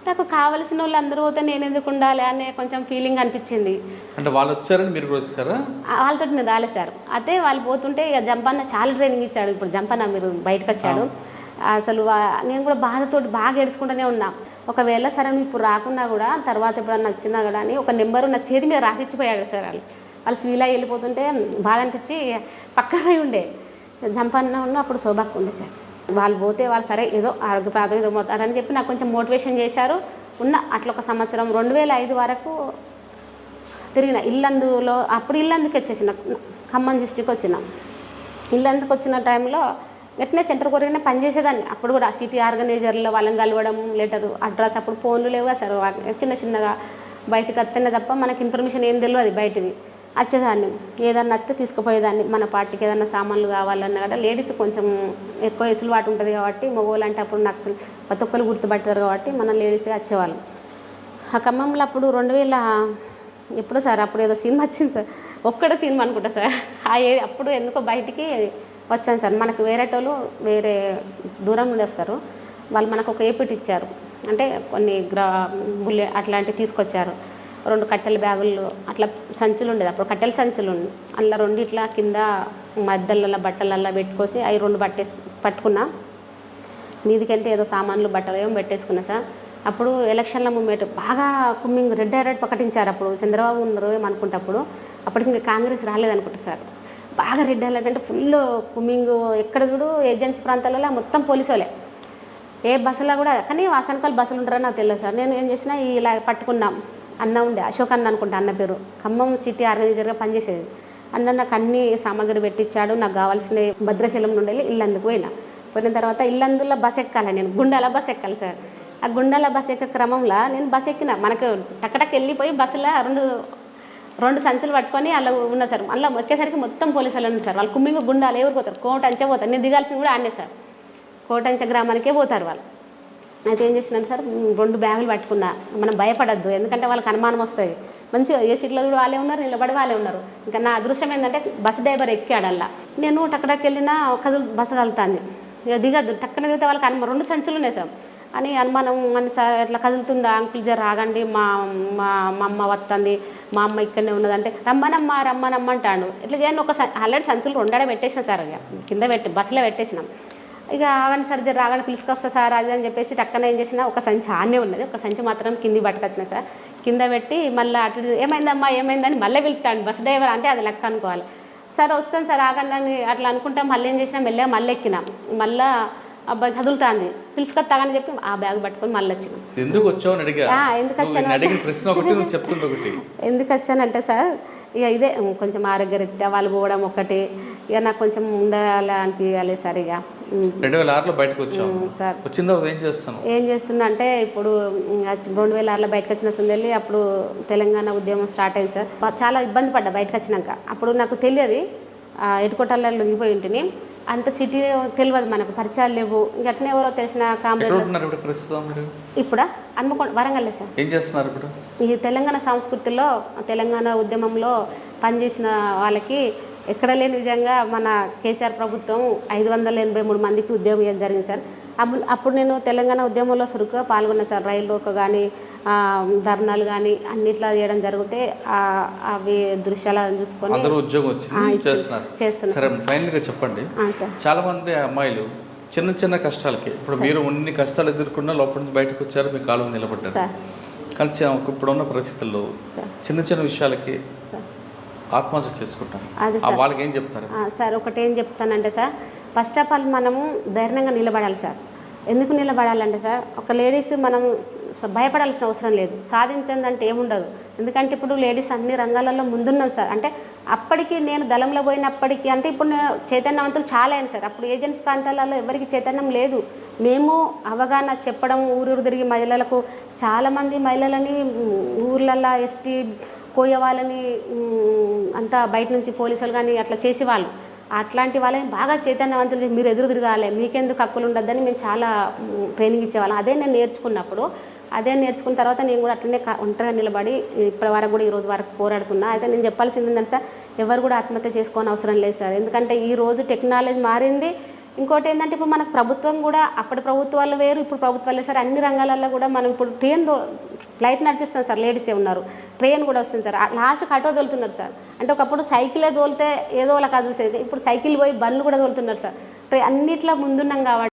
నాకు కావాల్సిన వాళ్ళు అందరూ పోతే నేను ఎందుకు ఉండాలి అనే కొంచెం ఫీలింగ్ అనిపించింది. అంటే వాళ్ళు వచ్చారని మీరు కూడా వచ్చారా? వాళ్ళతో నేను రాలేదు సార్. అయితే వాళ్ళు పోతుంటే ఇక జంపన్న చాలా ట్రైనింగ్ ఇచ్చాడు. ఇప్పుడు జంపన్న మీరు బయటకు వచ్చాడు. అసలు నేను కూడా బాధతోటి బాగా ఏడ్చుకుంటూనే ఉన్నా. ఒకవేళ సరే నువ్వు ఇప్పుడు రాకున్నా కూడా తర్వాత ఎప్పుడన్నా వచ్చినా కూడా అని ఒక నెంబరు నా చేతి మీద రాసిచ్చిపోయాడు సార్. వాళ్ళు స్వీలా వెళ్ళిపోతుంటే బాధ అనిపించి పక్కనే ఉండే. జంపన్న ఉన్న అప్పుడు శోభాక్ ఉండే సార్. వాళ్ళు పోతే వాళ్ళు సరే ఏదో ఆరోగ్యపాదం ఏదో పోతారని చెప్పి నాకు కొంచెం మోటివేషన్ చేశారు. అట్లా ఒక సంవత్సరం 2005 వరకు తిరిగిన. ఇల్లందులో అప్పుడు ఇల్లందుకు వచ్చేసిన, ఖమ్మం డిస్టిక్ వచ్చిన. ఇల్లందుకు వచ్చిన టైంలో వెంటనే సెంటర్ కొరిగిన పనిచేసేదాన్ని. అప్పుడు కూడా సిటీ ఆర్గనైజర్లో వాళ్ళని కలవడం, లెటరు అడ్రస్. అప్పుడు ఫోన్లు లేవు సార్. చిన్నగా బయటకు వస్తేనే తప్ప మనకి ఇన్ఫర్మేషన్ ఏం తెలియదు బయటిది. వచ్చేదాన్ని ఏదన్నా వస్తే తీసుకుపోయేదాన్ని. మన పార్టీకి ఏదన్నా సామాన్లు కావాలన్నా కూడా లేడీస్ కొంచెం ఎక్కువ వెసులుబాటు ఉంటుంది కాబట్టి, మగవాళ్ళు అంటే అప్పుడు నాకు అసలు ప్రతి ఒక్కరు గుర్తుపడతారు కాబట్టి మన లేడీసే వచ్చేవాళ్ళం. ఆ ఖమ్మంలో అప్పుడు 2000 ఎప్పుడు సార్ అప్పుడు ఏదో సినిమా వచ్చింది సార్, ఒక్కడే సినిమా అనుకుంటా సార్. అప్పుడు ఎందుకో బయటికి వచ్చాను సార్. మనకు వేరేటోళ్ళు వేరే దూరం నుండి వస్తారు. వాళ్ళు మనకు ఒక ఏపీటీ ఇచ్చారు. అంటే కొన్ని బుల్లె అట్లాంటివి తీసుకొచ్చారు. 2 కట్టెల బ్యాగులు అట్లా సంచులు ఉండేది అప్పుడు, కట్టెల సంచులు ఉండి అందులో 2 ఇట్లా కింద మద్దెలలో బట్టలల్లో పెట్టుకోసి అవి 2 పట్టుకున్నా. మీదికంటే ఏదో సామాన్లు బట్టలు ఏమో పెట్టేసుకున్నా సార్. అప్పుడు ఎలక్షన్ల మూమెంట్ బాగా కుమ్మింగ్ రెడ్ అలర్ట్ ప్రకటించారు. అప్పుడు చంద్రబాబు ఉన్నారు ఏమనుకుంటే అప్పటికి ఇంకా కాంగ్రెస్ రాలేదనుకుంటా సార్. బాగా రెడ్ అలర్ట్ అంటే ఫుల్ కుమ్మింగ్, ఎక్కడ చూడు ఏజెన్సీ ప్రాంతాలలో మొత్తం పోలీసు వాళ్ళే. ఏ బస్సులో కూడా, కానీ వాసనకాలు బస్సులు ఉంటారని నాకు తెలియదు సార్. నేను ఏం చేసినా ఇలా పట్టుకున్నాం అన్న ఉండే, అశోక్ అన్న అనుకుంటా అన్న పేరు, ఖమ్మం సిటీ ఆర్గనైజర్గా పనిచేసేది అన్న. నాకు అన్ని సామాగ్రి పెట్టించాడు. నాకు కావాల్సిన భద్రాచలం నుండి ఇల్లందుకు పోయిన తర్వాత ఇల్లందులో బస్ ఎక్కాలి, నేను గుండాల బస్ ఎక్కాలి సార్. ఆ గుండాల బస్ ఎక్క క్రమంలో నేను బస్ ఎక్కిన, మనకు టక్కటక్ వెళ్ళిపోయి బస్సులో రెండు సంచులు పట్టుకొని అలా ఉన్నా సార్. అలా ఎక్కేసరికి మొత్తం పోలీసు వాళ్ళు ఉన్నారు సార్. వాళ్ళు కుమ్మింగ్ గుండాలు ఎవరు పోతారు, కోటంచే పోతారు. నేను దిగాల్సింది కూడా ఆనే సార్, కోటంచ గ్రామానికే పోతారు వాళ్ళు. అయితే ఏం చేసినాను సార్, 2 బ్యాగులు పట్టుకున్నా. మనం భయపడద్దు, ఎందుకంటే వాళ్ళకి అనుమానం వస్తుంది. మంచిగా ఏ సీట్లో కూడా వాళ్ళే ఉన్నారు, నిలబడి వాళ్ళే ఉన్నారు. ఇంకా నా అదృష్టం ఏంటంటే బస్సు డ్రైవర్ ఎక్కాడల్లా. నేను టక్కడకి వెళ్ళినా బస్సు కదులుతుంది, ఇక దిగద్దు. టక్కన దిగితే వాళ్ళకి అనుమానం, 2 సంచులు ఉన్నాయి సార్ అని అనుమానం. అని సార్ ఎట్లా కదులుతుందా అంకుల్, జర రాగండి, మా అమ్మ వస్తుంది, మా అమ్మ ఇక్కడనే ఉన్నదంటే రమ్మనమ్మ అంటాడు. ఇట్లా చేయని ఆల్రెడీ సంచులు 2 పెట్టేసిన సార్, ఇక కింద బస్సులో పెట్టేసినాం. ఇక ఆగండి సార్, జర రాగండి, పిలుచుకొస్తా సార్ అది అని చెప్పేసి టక్కన ఏం చేసినా, ఒక సంచి ఆనే ఉన్నది, ఒక సంచి మాత్రం కింది పట్టుకొచ్చిన సార్. కింద పెట్టి మళ్ళీ అటు ఏమైందని మళ్ళీ పిలుస్తాడు బస్ డ్రైవర్, అంటే అది లెక్క అనుకోవాలి. సార్ వస్తాను సార్ ఆగండి అని అట్లా అనుకుంటాం. మళ్ళీ ఏం చేసినా మెల్లగా మళ్ళీ ఎక్కినాం. మళ్ళీ అబ్బాయి కదులుతాంది, పిలుచుకొస్తాగని చెప్పి ఆ బ్యాగ్ పట్టుకొని మళ్ళీ వచ్చినాం. ఎందుకు వచ్చావు ఎందుకు వచ్చాను ఎందుకు వచ్చానంటే సార్, ఇక ఇదే కొంచెం ఆరోగ్యరీత్యా వాళ్ళు పోవడం ఒకటి, ఇక నాకు కొంచెం ఉండాలి అనిపించాలి సార్. ఇక 2006లో బయటకు వచ్చాను సార్. వచ్చిన తర్వాత ఏం చేస్తున్నా అంటే ఇప్పుడు 2006లో బయటకు వచ్చిన సుందెల్లి, అప్పుడు తెలంగాణ ఉద్యమం స్టార్ట్ అయింది సార్. చాలా ఇబ్బంది పడ్డా బయటకు వచ్చినాక. అప్పుడు నాకు తెలియదు, ఎటుకోటల్లో లొంగిపోయి ఉంటుంది, అంత సిటీ తెలియదు, మనకు పరిచయాలు లేవు. ఇంక అట్నే ఎవరో తెలిసిన కామ్రేడ్ ఇప్పుడు హన్మకొండ వరంగల్ సార్. ఏం చేస్తున్నారు ఇప్పుడు? ఈ తెలంగాణ సంస్కృతిలో, తెలంగాణ ఉద్యమంలో పనిచేసిన వాళ్ళకి ఎక్కడ లేని విధంగా మన కేసీఆర్ ప్రభుత్వం 583 మందికి ఉద్యోగం ఇవ్వడం జరిగింది సార్. అప్పుడు నేను తెలంగాణ ఉద్యమంలో చురుకుగా పాల్గొన్నా సార్. రైలు రోక కానీ ధర్నాలు కానీ అన్నిట్లా చేయడం జరిగితే అవి దృశ్యాలను చూసుకొని చేస్తున్నారు. చెప్పండి, చాలా మంది అమ్మాయిలు చిన్న కష్టాలకి, ఇప్పుడు మీరు అన్ని కష్టాలు ఎదుర్కొన్నా లోపల నుంచి బయటకు వచ్చారు, మీ కాలం నిలబడ్డారు. కానీ ఇప్పుడున్న పరిస్థితుల్లో చిన్న విషయాలకి ఆత్మహత్య చేసుకుంటారు. వాళ్ళకి ఏం చెప్తారు సార్? ఒకటి ఏం చెప్తానంటే సార్, ఫస్ట్ ఆఫ్ ఆల్ మనము ధైర్యంగా నిలబడాలి సార్. ఎందుకు నిలబడాలంటే సార్, ఒక లేడీస్ మనం భయపడాల్సిన అవసరం లేదు. సాధించిందంటే ఏముండదు, ఎందుకంటే ఇప్పుడు లేడీస్ అన్ని రంగాలలో ముందున్నాం సార్. అంటే అప్పటికి నేను దళంలో పోయినప్పటికీ, అంటే ఇప్పుడు చైతన్యవంతులు చాలా అయింది సార్. అప్పుడు ఏజెన్సీ ప్రాంతాలలో ఎవరికి చైతన్యం లేదు. మేము అవగాహన చెప్పడం, ఊరూరు తిరిగి మహిళలకు, చాలామంది మహిళలని ఊర్లల్లో ఎస్టీ కోయ వాళ్ళని అంతా బయట నుంచి పోలీసులు కానీ అట్లా చేసేవాళ్ళు. అట్లాంటి వాళ్ళని బాగా చైతన్యవంతులు, మీరు ఎదురు తిరగాలి, మీకెందుకు హక్కులు ఉండద్దని మేము చాలా ట్రైనింగ్ ఇచ్చేవాళ్ళం. అదే నేను నేర్చుకున్నప్పుడు, అదే నేర్చుకున్న తర్వాత నేను కూడా అట్లనే ఒంటరిగా నిలబడి ఇప్పటి వరకు కూడా ఈరోజు వరకు పోరాడుతున్నా. అయితే నేను చెప్పాల్సింది ఏంటంటే సార్, ఎవరు కూడా ఆత్మహత్య చేసుకోని అవసరం లేదు సార్. ఎందుకంటే ఈరోజు టెక్నాలజీ మారింది. ఇంకోటి ఏంటంటే ఇప్పుడు మనకు ప్రభుత్వం కూడా, అప్పటి ప్రభుత్వాలు వేరు, ఇప్పుడు ప్రభుత్వాలు సార్. అన్ని రంగాలలో కూడా మనం ఇప్పుడు ఫ్లైట్ నడిపిస్తాం సార్, లేడీసే ఉన్నారు, ట్రైన్ కూడా వస్తుంది సార్. లాస్ట్కి ఆటో తోలుతున్నారు సార్. అంటే ఒకప్పుడు సైకిలే తోలితే ఏదో వాళ్ళకి చూసేది, ఇప్పుడు సైకిల్ పోయి బండ్లు కూడా తోలుతున్నారు సార్. అన్నిట్లో ముందున్నాం కాబట్టి